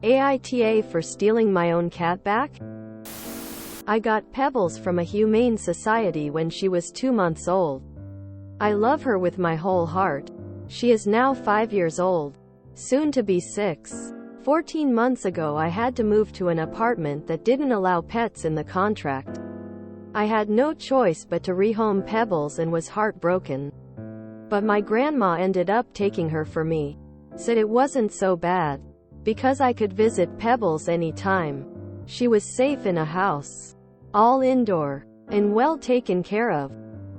AITA for stealing my own cat back? I got Pebbles from a humane society when she was 2 months old. I love her with my whole heart. She is now 5 years old, soon to be 6. 14 months ago I had to move to an apartment that didn't allow pets in the contract. I had no choice but to rehome Pebbles and was heartbroken. But my grandma ended up taking her for me. Said it wasn't so bad, because I could visit Pebbles anytime. She was safe in a house, all indoor, and well taken care of.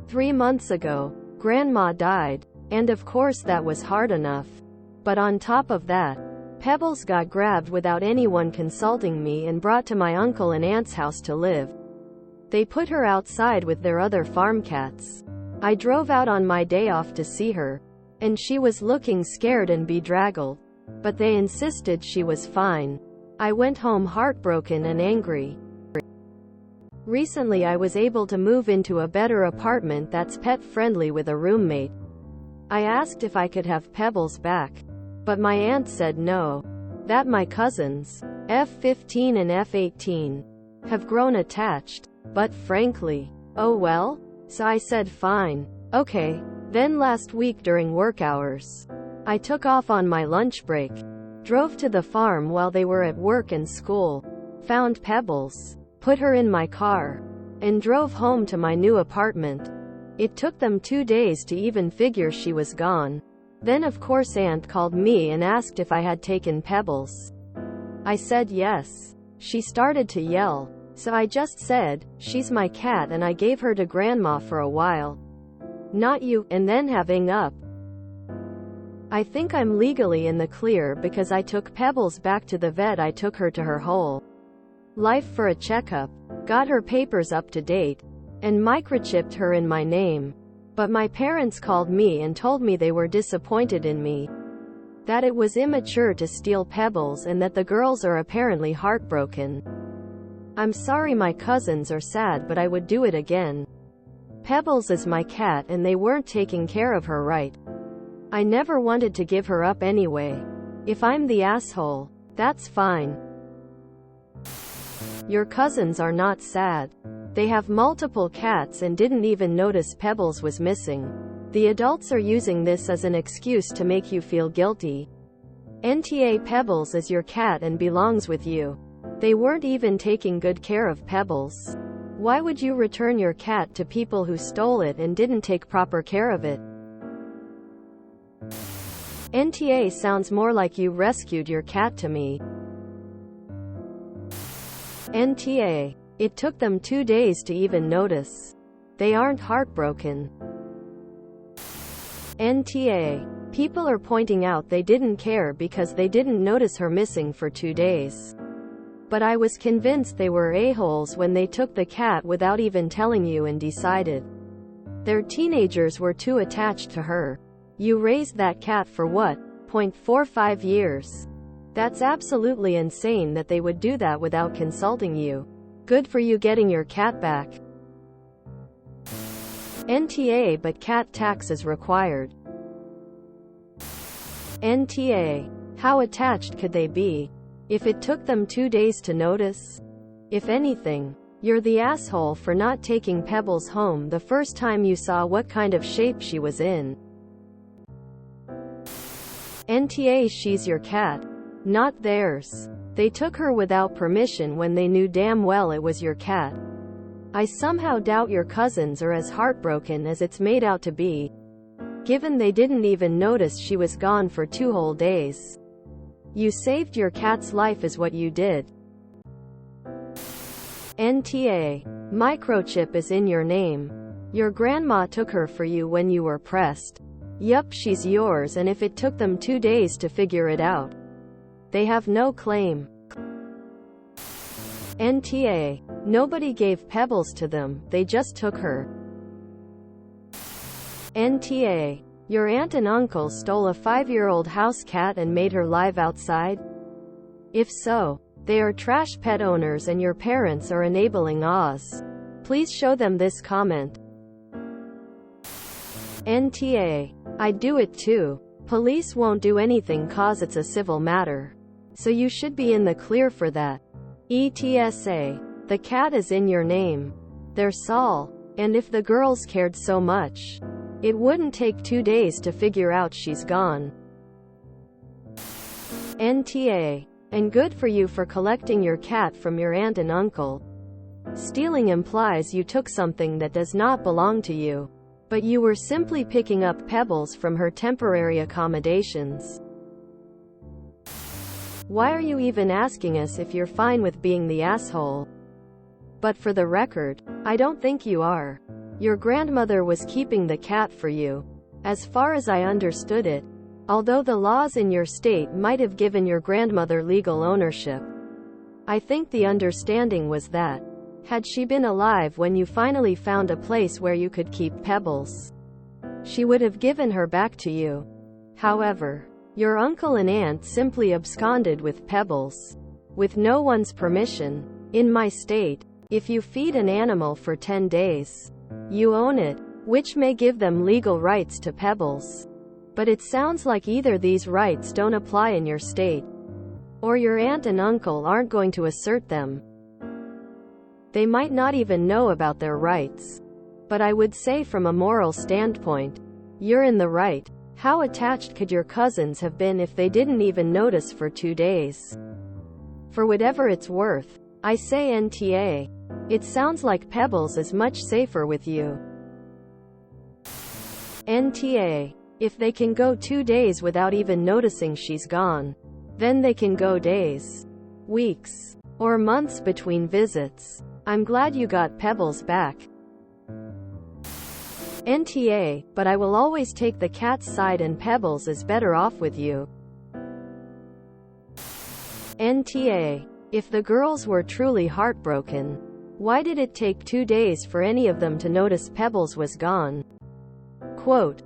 3 months ago, Grandma died, and of course that was hard enough. But on top of that, Pebbles got grabbed without anyone consulting me and brought to my uncle and aunt's house to live. They put her outside with their other farm cats. I drove out on my day off to see her, and she was looking scared and bedraggled. But they insisted she was fine. I went home heartbroken and angry. Recently I was able to move into a better apartment that's pet-friendly with a roommate. I asked if I could have Pebbles back, but my aunt said no. That my cousins, F15 and F18, have grown attached. But frankly, oh well? So I said fine. Okay. Then last week during work hours, I took off on my lunch break, drove to the farm while they were at work and school, found Pebbles, put her in my car, and drove home to my new apartment. It took them 2 days to even figure she was gone. Then of course Aunt called me and asked if I had taken Pebbles. I said yes. She started to yell, so I just said, "She's my cat," and I gave her to Grandma for a while. Not you, and then hang up. I think I'm legally in the clear because I took Pebbles back to the vet. I took her to her whole life for a checkup, got her papers up to date, and microchipped her in my name. But my parents called me and told me they were disappointed in me, that it was immature to steal Pebbles, and that the girls are apparently heartbroken. I'm sorry my cousins are sad, but I would do it again. Pebbles is my cat and they weren't taking care of her right. I never wanted to give her up anyway. If I'm the asshole, that's fine. Your cousins are not sad. They have multiple cats and didn't even notice Pebbles was missing. The adults are using this as an excuse to make you feel guilty. NTA, Pebbles is your cat and belongs with you. They weren't even taking good care of Pebbles. Why would you return your cat to people who stole it and didn't take proper care of it? NTA sounds more like you rescued your cat to me. NTA. It took them 2 days to even notice. They aren't heartbroken. NTA. People are pointing out they didn't care because they didn't notice her missing for 2 days. But I was convinced they were a-holes when they took the cat without even telling you and decided their teenagers were too attached to her. You raised that cat for what? 0.45 years. That's absolutely insane that they would do that without consulting you. Good for you getting your cat back. NTA, but cat tax is required. NTA. How attached could they be if it took them 2 days to notice? If anything, you're the asshole for not taking Pebbles home the first time you saw what kind of shape she was in. NTA, she's your cat, not theirs. They took her without permission when they knew damn well it was your cat. I somehow doubt your cousins are as heartbroken as it's made out to be, given they didn't even notice she was gone for 2 whole days. You saved your cat's life is what you did. NTA. Microchip is in your name. Your grandma took her for you when you were pressed. Yup, she's yours, and if it took them 2 days to figure it out, they have no claim. NTA. Nobody gave Pebbles to them, they just took her. NTA. Your aunt and uncle stole a 5-year-old house cat and made her live outside? If so, they are trash pet owners and your parents are enabling Oz. Please show them this comment. NTA. I'd do it too. Police won't do anything cause it's a civil matter. So you should be in the clear for that. ETSA. The cat is in your name. They're Saul. And if the girls cared so much, it wouldn't take 2 days to figure out she's gone. NTA. And good for you for collecting your cat from your aunt and uncle. Stealing implies you took something that does not belong to you. But you were simply picking up Pebbles from her temporary accommodations. Why are you even asking us if you're fine with being the asshole? But for the record, I don't think you are. Your grandmother was keeping the cat for you. As far as I understood it, although the laws in your state might have given your grandmother legal ownership, I think the understanding was that, had she been alive when you finally found a place where you could keep Pebbles, she would have given her back to you. However, your uncle and aunt simply absconded with Pebbles, with no one's permission. In my state, if you feed an animal for 10 days, you own it, which may give them legal rights to Pebbles. But it sounds like either these rights don't apply in your state, or your aunt and uncle aren't going to assert them. They might not even know about their rights. But I would say from a moral standpoint, you're in the right. How attached could your cousins have been if they didn't even notice for 2 days? For whatever it's worth, I say NTA. It sounds like Pebbles is much safer with you. NTA. If they can go 2 days without even noticing she's gone, then they can go days, weeks, or months between visits. I'm glad you got Pebbles back. NTA, but I will always take the cat's side and Pebbles is better off with you. NTA. If the girls were truly heartbroken, why did it take 2 days for any of them to notice Pebbles was gone? Quote.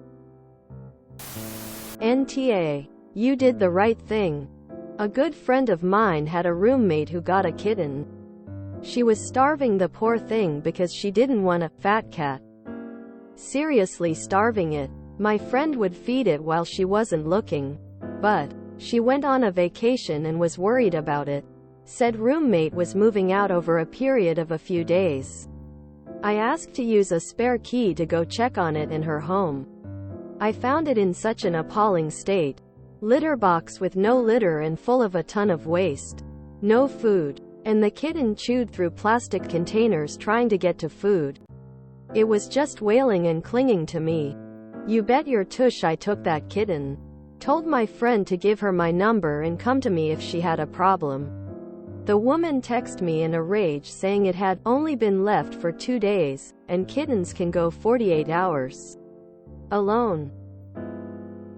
NTA. You did the right thing. A good friend of mine had a roommate who got a kitten. She was starving the poor thing because she didn't want a fat cat. Seriously starving it. My friend would feed it while she wasn't looking. But she went on a vacation and was worried about it. Said roommate was moving out over a period of a few days. I asked to use a spare key to go check on it in her home. I found it in such an appalling state. Litter box with no litter and full of a ton of waste. No food. And the kitten chewed through plastic containers trying to get to food. It was just wailing and clinging to me. You bet your tush I took that kitten. Told my friend to give her my number and come to me if she had a problem. The woman texted me in a rage saying it had only been left for 2 days, and kittens can go 48 hours alone.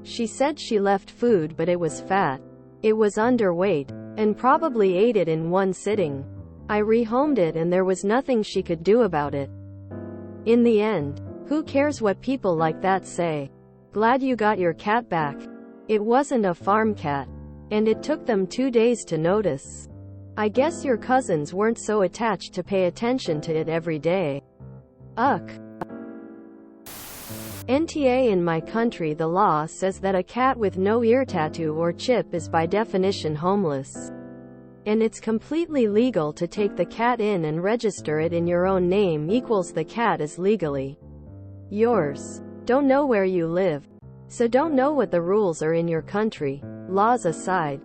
She said she left food but it was fat. It was underweight, and probably ate it in one sitting. I rehomed it and there was nothing she could do about it. In the end, who cares what people like that say? Glad you got your cat back. It wasn't a farm cat, and it took them 2 days to notice. I guess your cousins weren't so attached to pay attention to it every day. Ugh. NTA. In my country the law says that a cat with no ear tattoo or chip is by definition homeless. And it's completely legal to take the cat in and register it in your own name equals the cat is legally yours. Don't know where you live, so don't know what the rules are in your country. Laws aside,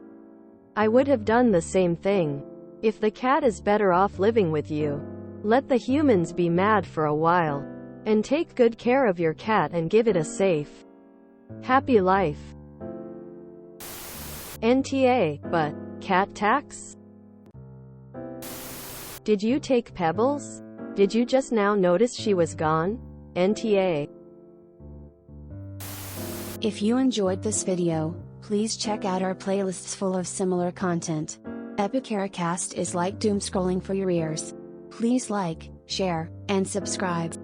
I would have done the same thing. If the cat is better off living with you, let the humans be mad for a while. And take good care of your cat and give it a safe, happy life. NTA. But, cat tax? Did you take Pebbles? Did you just now notice she was gone? NTA. If you enjoyed this video, please check out our playlists full of similar content. AmITheAsshole is like doom scrolling for your ears. Please like, share, and subscribe.